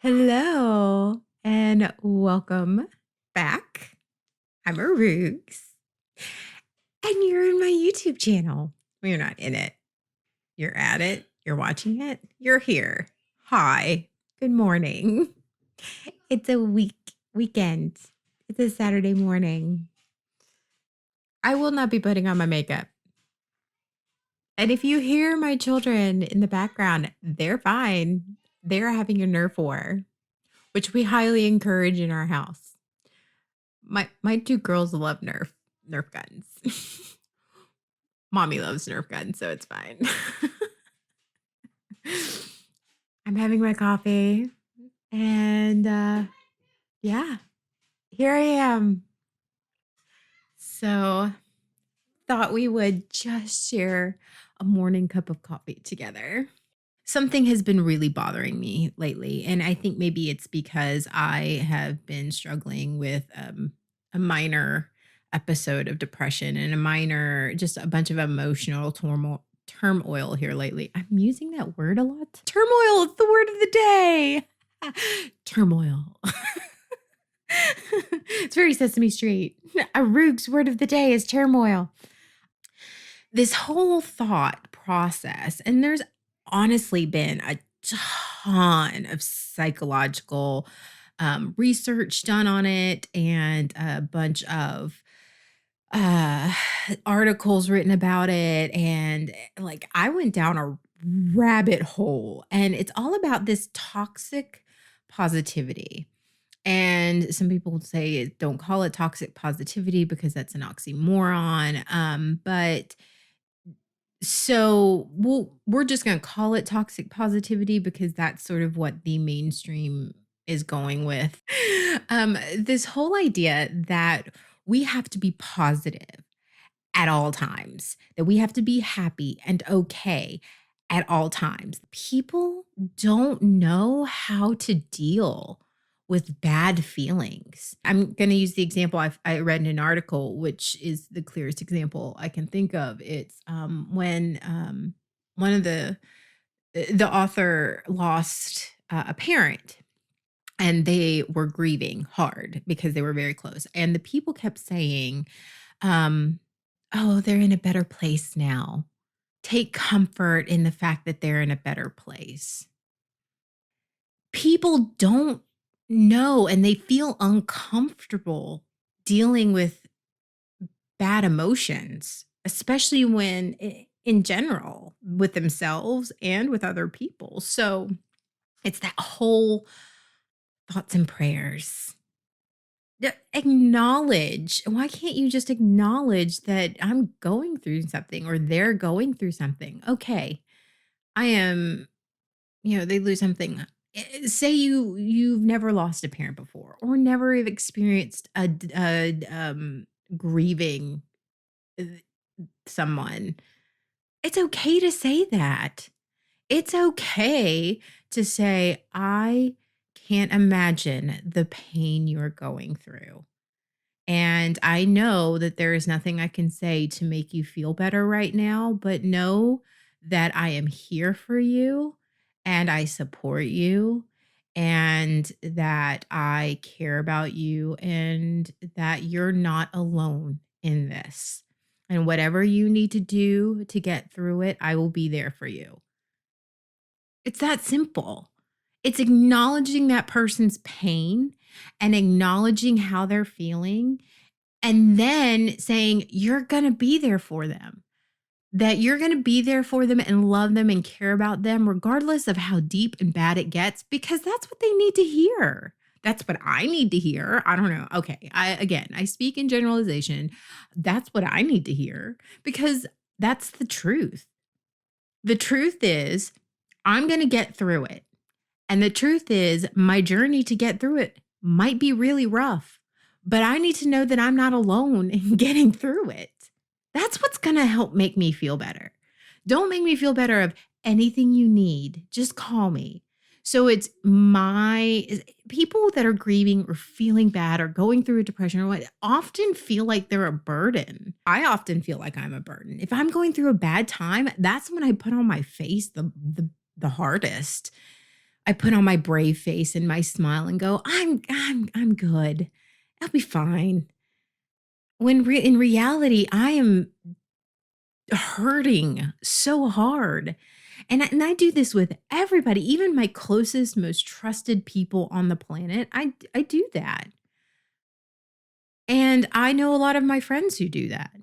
Hello and welcome back. I'm Aroogs, and you're in my YouTube channel. Well, you're not in it. You're at it. You're watching it. You're here. Hi. Good morning. It's a weekend. It's a Saturday morning. I will not be putting on my makeup. And if you hear my children in the background, they're fine. They're having a Nerf war, which we highly encourage in our house. My two girls love Nerf guns. Mommy loves Nerf guns, so it's fine. I'm having my coffee and yeah, here I am. So thought we would just share a morning cup of coffee together. Something has been really bothering me lately, and I think maybe it's because I have been struggling with a minor episode of depression and just a bunch of emotional turmoil here lately. I'm using that word a lot. Turmoil is the word of the day. Turmoil. It's very Sesame Street. Arug's word of the day is turmoil. This whole thought process, and there's honestly been a ton of psychological research done on it and a bunch of uh, articles written about it. And like, I went down a rabbit hole, and it's all about this toxic positivity. And some people would say don't call it toxic positivity because that's an oxymoron. But so we're just going to call it toxic positivity because that's sort of what the mainstream is going with. This whole idea that we have to be positive at all times, that we have to be happy and okay at all times. People don't know how to deal with bad feelings. I'm going to use the example I read in an article, which is the clearest example I can think of. It's when one of the author lost a parent, and they were grieving hard because they were very close. And the people kept saying, oh, they're in a better place now. Take comfort in the fact that they're in a better place. People don't know, and they feel uncomfortable dealing with bad emotions, especially when in general with themselves and with other people. So it's that whole thoughts and prayers. Acknowledge. Why can't you just acknowledge that I'm going through something or they're going through something? Okay. I am, they lose something. Say you've never lost a parent before or never have experienced grieving uh, someone. It's okay to say that. It's okay to say, I can't imagine the pain you're going through. And I know that there is nothing I can say to make you feel better right now, but know that I am here for you and I support you and that I care about you and that you're not alone in this. And whatever you need to do to get through it, I will be there for you. It's that simple. It's acknowledging that person's pain and acknowledging how they're feeling and then saying, you're going to be there for them, that you're going to be there for them and love them and care about them, regardless of how deep and bad it gets, because that's what they need to hear. That's what I need to hear. I don't know. Okay. I speak in generalization. That's what I need to hear because that's the truth. The truth is, I'm going to get through it. And the truth is, my journey to get through it might be really rough, but I need to know that I'm not alone in getting through it. That's what's going to help make me feel better. Don't make me feel better of anything you need. Just call me. So it's people that are grieving or feeling bad or going through a depression or what often feel like they're a burden. I often feel like I'm a burden. If I'm going through a bad time, that's when I put on my face the hardest. I put on my brave face and my smile and go, I'm good. I'll be fine. When in reality, I am hurting so hard. And I do this with everybody, even my closest, most trusted people on the planet. I do that. And I know a lot of my friends who do that,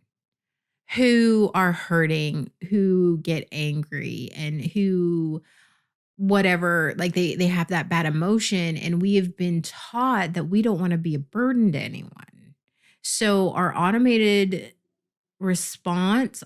who are hurting, who get angry, and who whatever, like they have that bad emotion, and we have been taught that we don't want to be a burden to anyone. So our automated response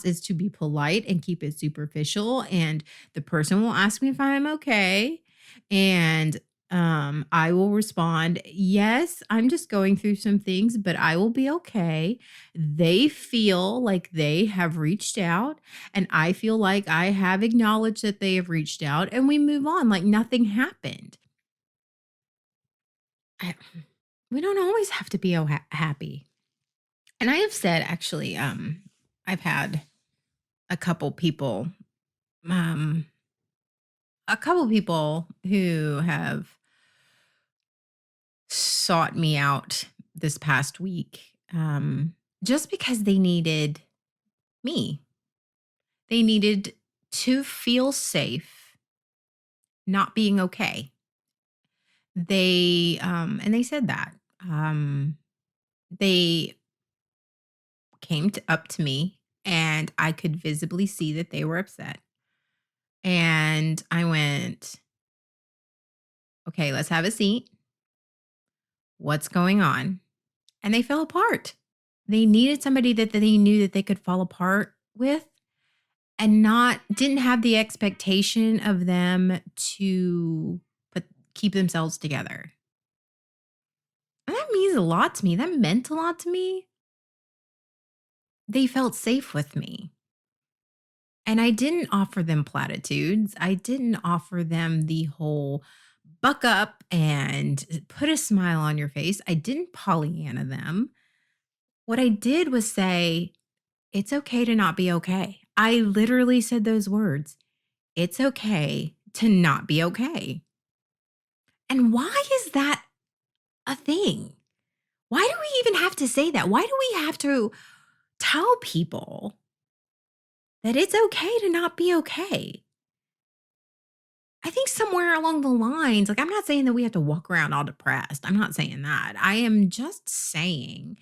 is to be polite and keep it superficial, and the person will ask me if I'm okay, and I will respond, "Yes, I'm just going through some things, but I will be okay." They feel like they have reached out, and I feel like I have acknowledged that they have reached out, and we move on like nothing happened. I, we don't always have to be happy. And I have said actually, I've had a couple people, um, a couple people who have sought me out this past week, just because they needed me. They needed to feel safe, not being okay. And they said that. They came up to me, and I could visibly see that they were upset. And I went, okay, let's have a seat. What's going on? And they fell apart. They needed somebody that they knew that they could fall apart with, and not didn't have the expectation of them to put keep themselves together. And that means a lot to me. That meant a lot to me. They felt safe with me. And I didn't offer them platitudes. I didn't offer them the whole buck up and put a smile on your face. I didn't Pollyanna them. What I did was say, it's okay to not be okay. I literally said those words. It's okay to not be okay. And why is that a thing? Why do we even have to say that? Why do we have to tell people that it's okay to not be okay? I think somewhere along the lines, like, I'm not saying that we have to walk around all depressed. I'm not saying that. I am just saying,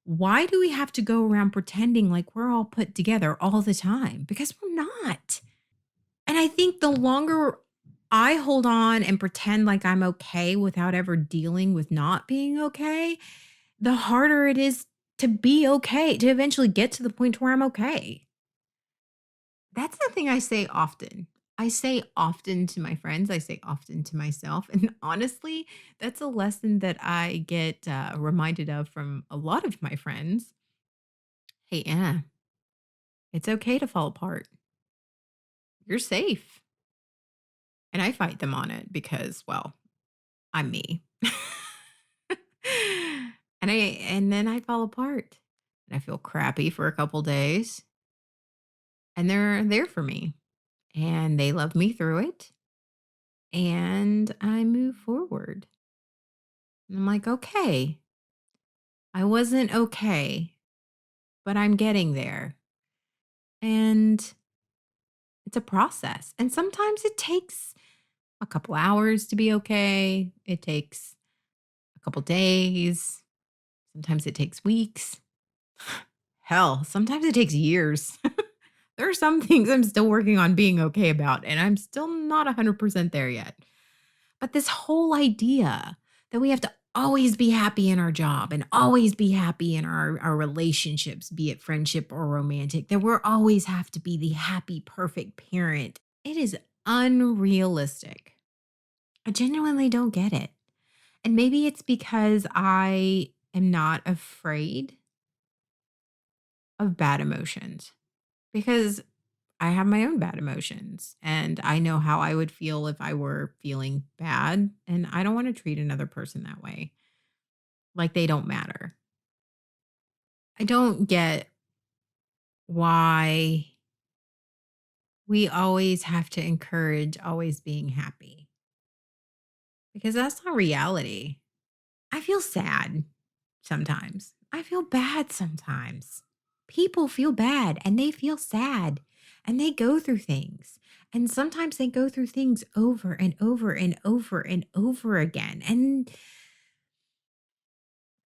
why do we have to go around pretending like we're all put together all the time? Because we're not. And I think the longer I hold on and pretend like I'm okay without ever dealing with not being okay, the harder it is to be okay, to eventually get to the point where I'm okay. That's the thing I say often. I say often to my friends, I say often to myself. And honestly, that's a lesson that I get reminded of from a lot of my friends. Hey, Anna, it's okay to fall apart. You're safe. And I fight them on it because, well, I'm me. And then I fall apart. And I feel crappy for a couple days. And they're there for me. And they love me through it. And I move forward. And I'm like, okay, I wasn't okay, but I'm getting there. And it's a process. And sometimes it takes a couple hours to be okay. It takes a couple days. Sometimes it takes weeks. Hell, sometimes it takes years. There are some things I'm still working on being okay about, and I'm still not 100% there yet. But this whole idea that we have to always be happy in our job and always be happy in our relationships, be it friendship or romantic, that we're always have to be the happy, perfect parent. It is unrealistic. I genuinely don't get it. And maybe it's because I am not afraid of bad emotions, because I have my own bad emotions, and I know how I would feel if I were feeling bad, and I don't want to treat another person that way, like they don't matter. I don't get why we always have to encourage always being happy because that's not reality. I feel sad sometimes. I feel bad sometimes. People feel bad and they feel sad and they go through things. And sometimes they go through things over and over and over and over again. And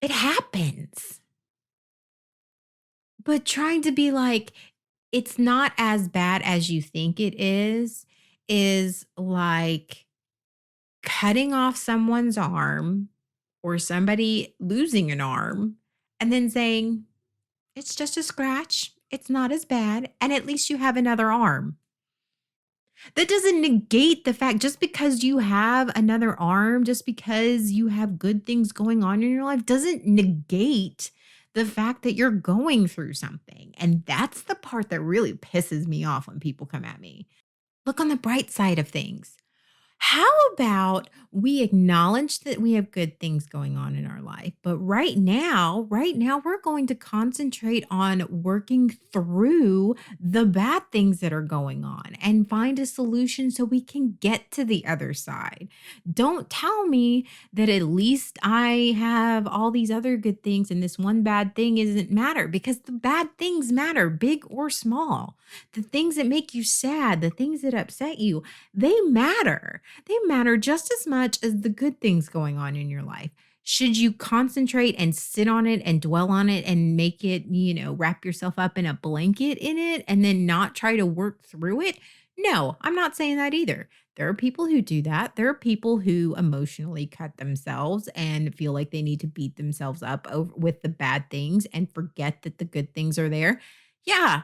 it happens. But trying to be like, it's not as bad as you think it is like cutting off someone's arm or somebody losing an arm and then saying, it's just a scratch. It's not as bad. And at least you have another arm. That doesn't negate the fact just because you have another arm, just because you have good things going on in your life, doesn't negate the fact that you're going through something. And that's the part that really pisses me off when people come at me. Look on the bright side of things. How about we acknowledge that we have good things going on in our life, but right now we're going to concentrate on working through the bad things that are going on and find a solution so we can get to the other side. Don't tell me that at least I have all these other good things and this one bad thing isn't matter because the bad things matter, big or small. The things that make you sad, the things that upset you, they matter. They matter just as much as the good things going on in your life. Should you concentrate and sit on it and dwell on it and make it, wrap yourself up in a blanket in it and then not try to work through it? No, I'm not saying that either. There are people who do that. There are people who emotionally cut themselves and feel like they need to beat themselves up over with the bad things and forget that the good things are there. Yeah,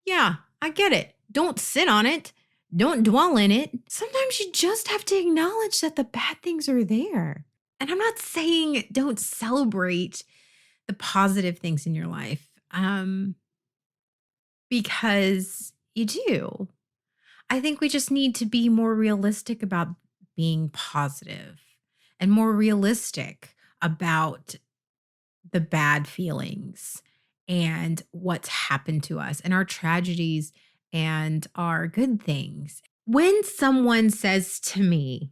yeah, I get it. Don't sit on it. Don't dwell in it. Sometimes you just have to acknowledge that the bad things are there. And I'm not saying don't celebrate the positive things in your life because you do. I think we just need to be more realistic about being positive and more realistic about the bad feelings and what's happened to us and our tragedies and our good things. When someone says to me,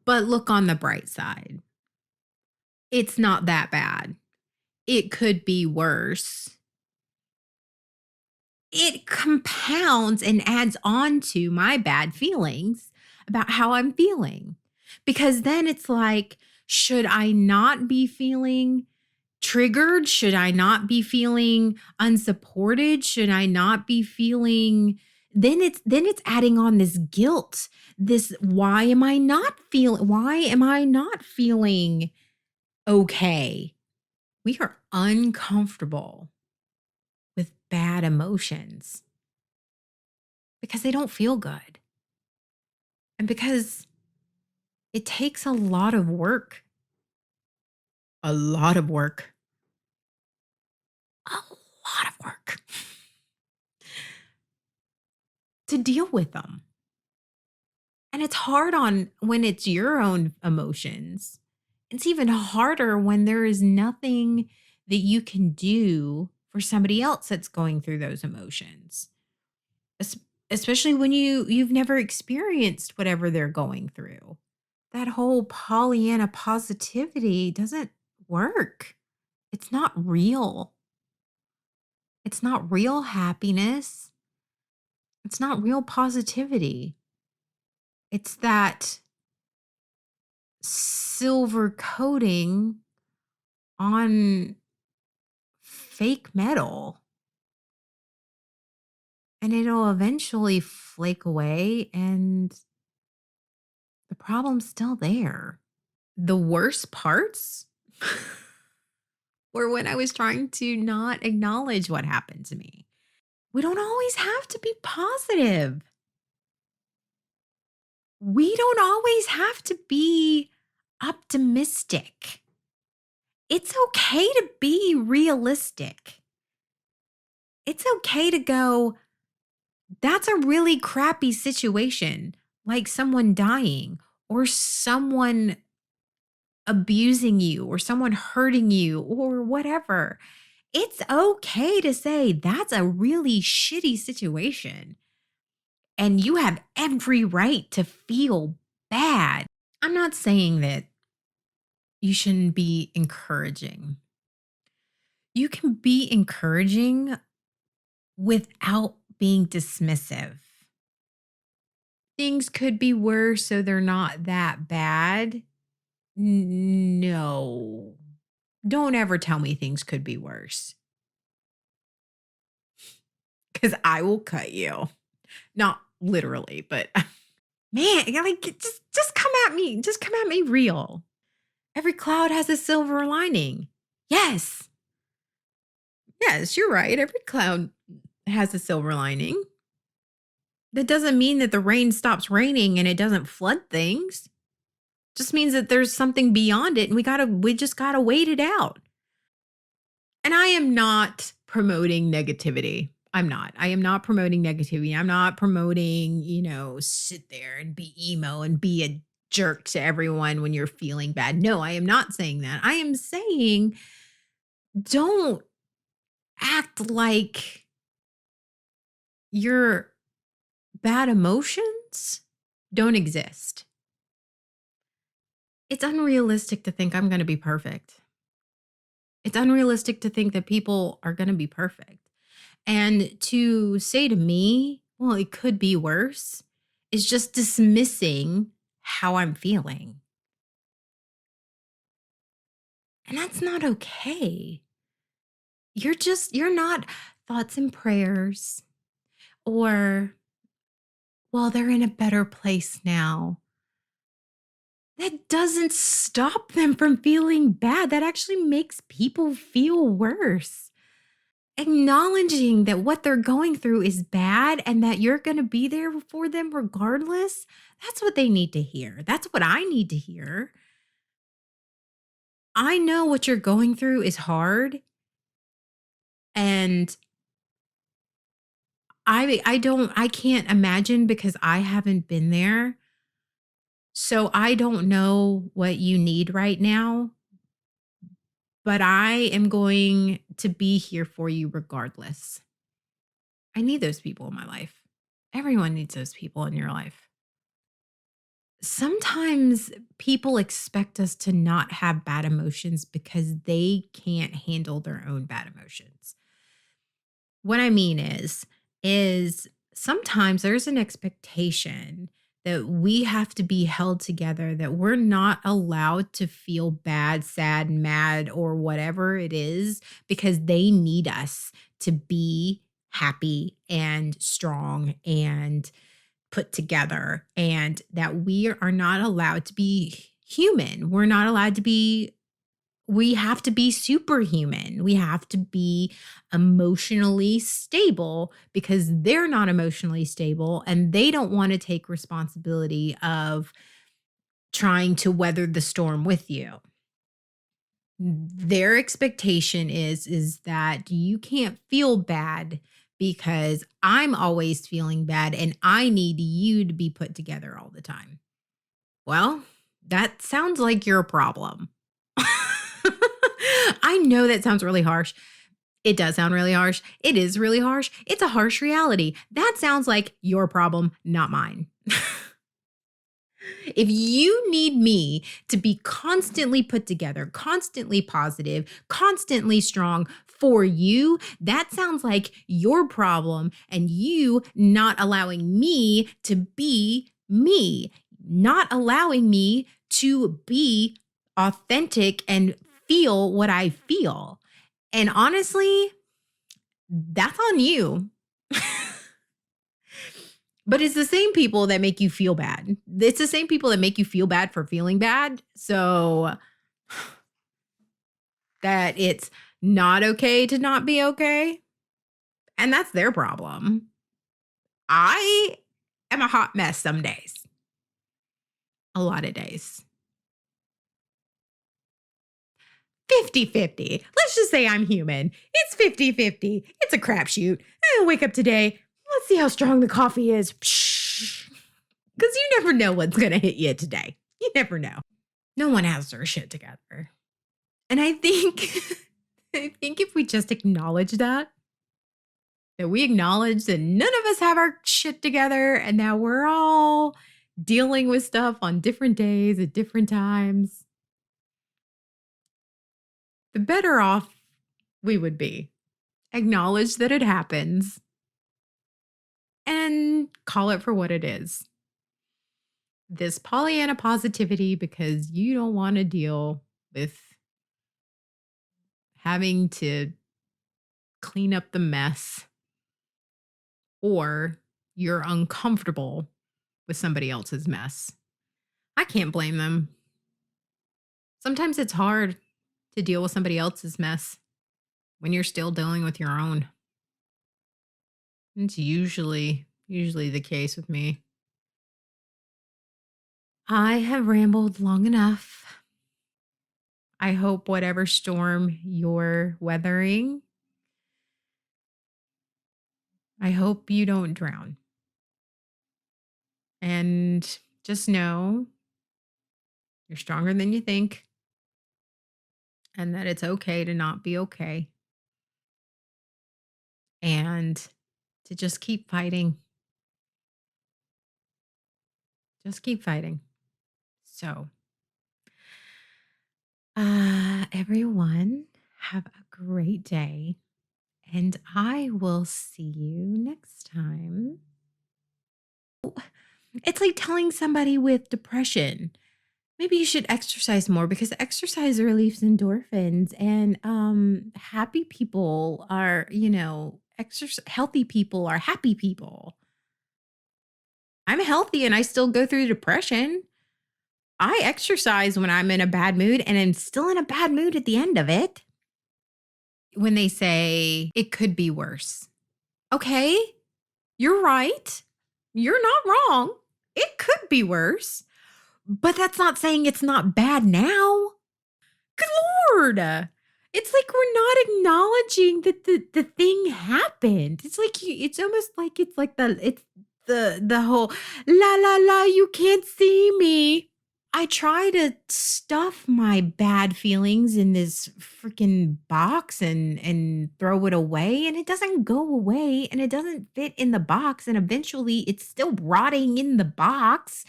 but look on the bright side, it's not that bad. It could be worse. It compounds and adds on to my bad feelings about how I'm feeling. Because then it's like, should I not be feeling triggered? Should I not be feeling unsupported? Should I not be feeling then it's adding on this guilt. This why am I not feeling okay? We are uncomfortable with bad emotions because they don't feel good. And because it takes a lot of work, a lot of work to deal with them. And it's hard on when it's your own emotions. It's even harder when there is nothing that you can do for somebody else that's going through those emotions. Es- Especially when you've never experienced whatever they're going through. That whole Pollyanna positivity doesn't work. It's not real. It's not real happiness. It's not real positivity. It's that silver coating on fake metal and it'll eventually flake away and the problem's still there. The worst parts were when I was trying to not acknowledge what happened to me. We don't always have to be positive. We don't always have to be optimistic. It's okay to be realistic. It's okay to go, that's a really crappy situation, like someone dying or someone abusing you or someone hurting you or whatever. It's okay to say that's a really shitty situation. And you have every right to feel bad. I'm not saying that you shouldn't be encouraging. You can be encouraging without being dismissive. Things could be worse, so they're not that bad. No. Don't ever tell me things could be worse because I will cut you. Not literally, but man, you're like, just come at me. Just come at me real. Every cloud has a silver lining. Yes. Yes, you're right. Every cloud has a silver lining. That doesn't mean that the rain stops raining and it doesn't flood things. Just means that there's something beyond it and we just gotta wait it out. And I am not promoting negativity. I'm not. I am not promoting negativity. I'm not promoting, sit there and be emo and be a jerk to everyone when you're feeling bad. No, I am not saying that. I am saying don't act like your bad emotions don't exist. It's unrealistic to think I'm going to be perfect. It's unrealistic to think that people are going to be perfect. And to say to me, well, it could be worse, is just dismissing how I'm feeling. And that's not okay. You're not thoughts and prayers or, well, they're in a better place now. That doesn't stop them from feeling bad. That actually makes people feel worse. Acknowledging that what they're going through is bad and that you're going to be there for them regardless, that's what they need to hear. That's what I need to hear. I know what you're going through is hard and I can't imagine because I haven't been there. So I don't know what you need right now, but I am going to be here for you regardless. I need those people in my life. Everyone needs those people in your life. Sometimes people expect us to not have bad emotions because they can't handle their own bad emotions. What I mean is sometimes there's an expectation that we have to be held together, that we're not allowed to feel bad, sad, mad, or whatever it is because they need us to be happy and strong and put together, and that we are not allowed to be human. We're not allowed to be we have to be superhuman. We have to be emotionally stable because they're not emotionally stable and they don't want to take responsibility of trying to weather the storm with you. Their expectation is that you can't feel bad because I'm always feeling bad and I need you to be put together all the time. Well, that sounds like your problem. I know that sounds really harsh. It does sound really harsh. It is really harsh. It's a harsh reality. That sounds like your problem, not mine. If you need me to be constantly put together, constantly positive, constantly strong for you, that sounds like your problem and you not allowing me to be me, not allowing me to be authentic and feel what I feel. And honestly, that's on you. But it's the same people that make you feel bad. It's the same people that make you feel bad for feeling bad. So that it's not okay to not be okay. And that's their problem. I am a hot mess some days. A lot of days. 50-50. Let's just say I'm human. It's 50-50. It's a crapshoot. I wake up today. Let's see how strong the coffee is. Because you never know what's going to hit you today. You never know. No one has their shit together. And I think if we just acknowledge that we acknowledge that none of us have our shit together and that we're all dealing with stuff on different days at different times, the better off we would be. Acknowledge that it happens and call it for what it is. This Pollyanna positivity because you don't want to deal with having to clean up the mess or you're uncomfortable with somebody else's mess. I can't blame them. Sometimes it's hard to deal with somebody else's mess when you're still dealing with your own. It's usually the case with me. I have rambled long enough. I hope whatever storm you're weathering, I hope you don't drown. And just know you're stronger than you think and that it's okay to not be okay and to just keep fighting. Just keep fighting. So, everyone, have a great day. And I will see you next time. It's like telling somebody with depression, maybe you should exercise more because exercise relieves endorphins and happy people are, healthy people are happy people. I'm healthy and I still go through depression. I exercise when I'm in a bad mood and I'm still in a bad mood at the end of it. When they say it could be worse. Okay, you're right. You're not wrong. It could be worse, but that's not saying it's not bad now. Good Lord. It's like we're not acknowledging that the thing happened. It's like it's almost like it's the whole la la la you can't see me. I try to stuff my bad feelings in this freaking box and throw it away and it doesn't go away and it doesn't fit in the box and eventually it's still rotting in the box.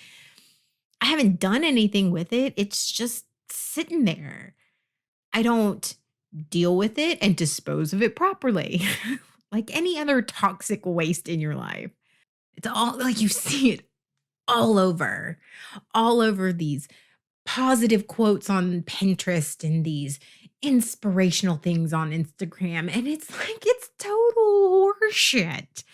I haven't done anything with it. It's just sitting there. I don't deal with it and dispose of it properly. Like any other toxic waste in your life. It's all like you see it all over these positive quotes on Pinterest and these inspirational things on Instagram. And it's like, it's total horseshit.